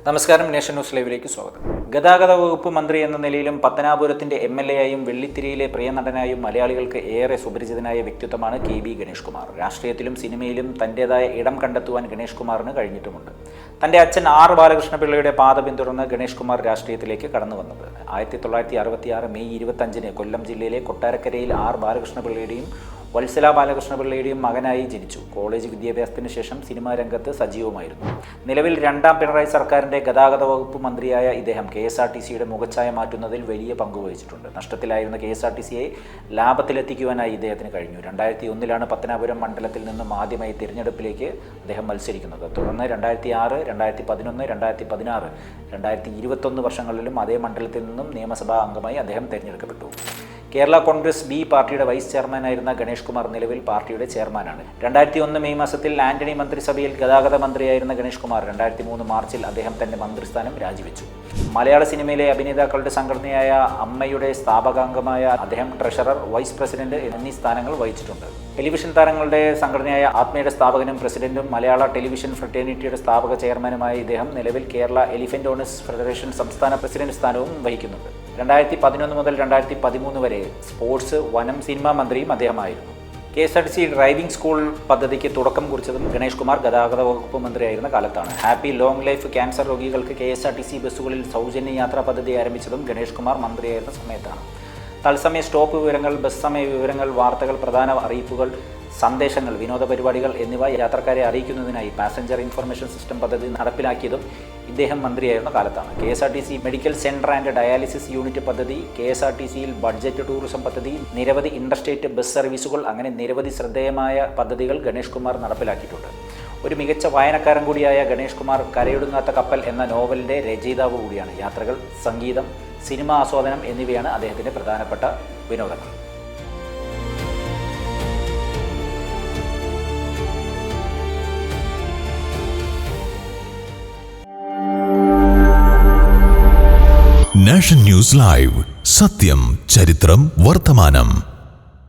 നമസ്കാരം, nation news ലൈവിലേക്ക് സ്വാഗതം. ഗതാഗത വകുപ്പ് മന്ത്രി എന്ന നിലയിലും പത്തനാപുരത്തിന്റെ MLA ആയും വെള്ളിത്തിരിയിലെ പ്രിയനടനായും മലയാളികൾക്ക് ഏറെ സുപരിചിതനായ വ്യക്തിത്വമാണ് KB ഗണേഷ് കുമാർ. രാഷ്ട്രീയത്തിലും സിനിമയിലും തന്റേതായ ഇടം കണ്ടെത്തുവാൻ ഗണേഷ് കുമാറിന് കഴിഞ്ഞിട്ടുമുണ്ട്. തന്റെ അച്ഛൻ R ബാലകൃഷ്ണപിള്ളയുടെ പാത പിന്തുടർന്ന് ഗണേഷ് കുമാർ രാഷ്ട്രീയത്തിലേക്ക് കടന്നു വന്നത് 1966 മെയ് 25 കൊല്ലം ജില്ലയിലെ കൊട്ടാരക്കരയിൽ R ബാലകൃഷ്ണപിള്ളയുടെയും വത്സല ബാലകൃഷ്ണപിള്ളയുടെയും മകനായി ജനിച്ചു. കോളേജ് വിദ്യാഭ്യാസത്തിന് ശേഷം സിനിമാ രംഗത്ത് സജീവമായിരുന്നു. നിലവിൽ രണ്ടാം പിണറായി സർക്കാരിന്റെ ഗതാഗത വകുപ്പ് മന്ത്രിയായ ഇദ്ദേഹം KSRTCയുടെ മുഖച്ഛായ മാറ്റുന്നതിൽ വലിയ പങ്കുവഹിച്ചിട്ടുണ്ട്. നഷ്ടത്തിലായിരുന്ന KSRTCയെ ലാഭത്തിലെത്തിക്കുവാനായി ഇദ്ദേഹത്തിന് കഴിഞ്ഞു. 2001 പത്തനാപുരം മണ്ഡലത്തിൽ നിന്നും ആദ്യമായി തിരഞ്ഞെടുപ്പിലേക്ക് അദ്ദേഹം മത്സരിക്കുന്നത്. തുടർന്ന് 2006, 2011, 2016, 2021 വർഷങ്ങളിലും അതേ മണ്ഡലത്തിൽ നിന്നും നിയമസഭാ അംഗമായി അദ്ദേഹം തിരഞ്ഞെടുക്കപ്പെട്ടു. കേരള കോൺഗ്രസ് B പാർട്ടിയുടെ വൈസ് ചെയർമാനായിരുന്ന ഗണേഷ് കുമാർ നിലവിൽ പാർട്ടിയുടെ ചെയർമാനാണ്. 2001 മെയ് മാസത്തിൽ ആന്റണി മന്ത്രിസഭയിൽ ഗതാഗത മന്ത്രിയായിരുന്ന ഗണേഷ് കുമാർ 2003 മാർച്ചിൽ അദ്ദേഹം തന്റെ മന്ത്രിസ്ഥാനം രാജിവെച്ചു. മലയാള സിനിമയിലെ അഭിനേതാക്കളുടെ സംഘടനയായ അമ്മയുടെ സ്ഥാപകാംഗമായ അദ്ദേഹം ട്രഷറർ, വൈസ് പ്രസിഡന്റ് എന്നീ സ്ഥാനങ്ങൾ വഹിച്ചിട്ടുണ്ട്. ടെലിവിഷൻ താരങ്ങളുടെ സംഘടനയായ ആത്മയുടെ സ്ഥാപകനും പ്രസിഡന്റും മലയാള ടെലിവിഷൻ ഫ്രട്ടേണിറ്റിയുടെ സ്ഥാപക ചെയർമാനുമായ ഇദ്ദേഹം നിലവിൽ കേരള എലിഫന്റ് ഓണേഴ്സ് ഫെഡറേഷൻ സംസ്ഥാന പ്രസിഡന്റ് സ്ഥാനവും വഹിക്കുന്നുണ്ട്. 2011 മുതൽ 2013 വരെ സ്പോർട്സ്, വനം, സിനിമാ മന്ത്രിയും അദ്ദേഹമായിരുന്നു. KSRTC ഡ്രൈവിംഗ് സ്കൂൾ പദ്ധതിക്ക് തുടക്കം കുറിച്ചതും ഗണേഷ് കുമാർ ഗതാഗത വകുപ്പ് മന്ത്രിയായിരുന്ന കാലത്താണ്. ഹാപ്പി ലോങ് ലൈഫ് ക്യാൻസർ രോഗികൾക്ക് KSRTC ബസ്സുകളിൽ സൗജന്യ യാത്രാ പദ്ധതി ആരംഭിച്ചതും ഗണേഷ് കുമാർ മന്ത്രിയായിരുന്ന സമയത്താണ്. തത്സമയ സ്റ്റോപ്പ് വിവരങ്ങൾ, ബസ് സമയ വിവരങ്ങൾ, വാർത്തകൾ, പ്രധാന അറിയിപ്പുകൾ, സന്ദേശങ്ങൾ, വിനോദ പരിപാടികൾ എന്നിവ യാത്രക്കാരെ അറിയിക്കുന്നതിനായി പാസഞ്ചർ ഇൻഫർമേഷൻ സിസ്റ്റം പദ്ധതി നടപ്പിലാക്കിയതും ഇദ്ദേഹം മന്ത്രിയായിരുന്ന കാലത്താണ്. KSRTC medical centre and dialysis unit പദ്ധതി, KSRTCയിൽ ബഡ്ജറ്റ് ടൂറിസം പദ്ധതി, നിരവധി ഇൻഡർസ്റ്റേറ്റ് ബസ് സർവീസുകൾ, അങ്ങനെ നിരവധി ശ്രദ്ധേയമായ പദ്ധതികൾ ഗണേഷ് കുമാർ നടപ്പിലാക്കിയിട്ടുണ്ട്. ഒരു മികച്ച വായനക്കാരൻ കൂടിയായ ഗണേഷ് കുമാർ കരയൊടുങ്ങാത്ത കപ്പൽ എന്ന നോവലിൻ്റെ രചയിതാവ് കൂടിയാണ്. യാത്രകൾ, സംഗീതം, സിനിമാ ആസ്വാദനം എന്നിവയാണ് അദ്ദേഹത്തിൻ്റെ പ്രധാനപ്പെട്ട വിനോദങ്ങൾ. നാഷൻ ന്യൂസ് ലൈവ്, സത്യം, ചരിത്രം, വർത്തമാനം.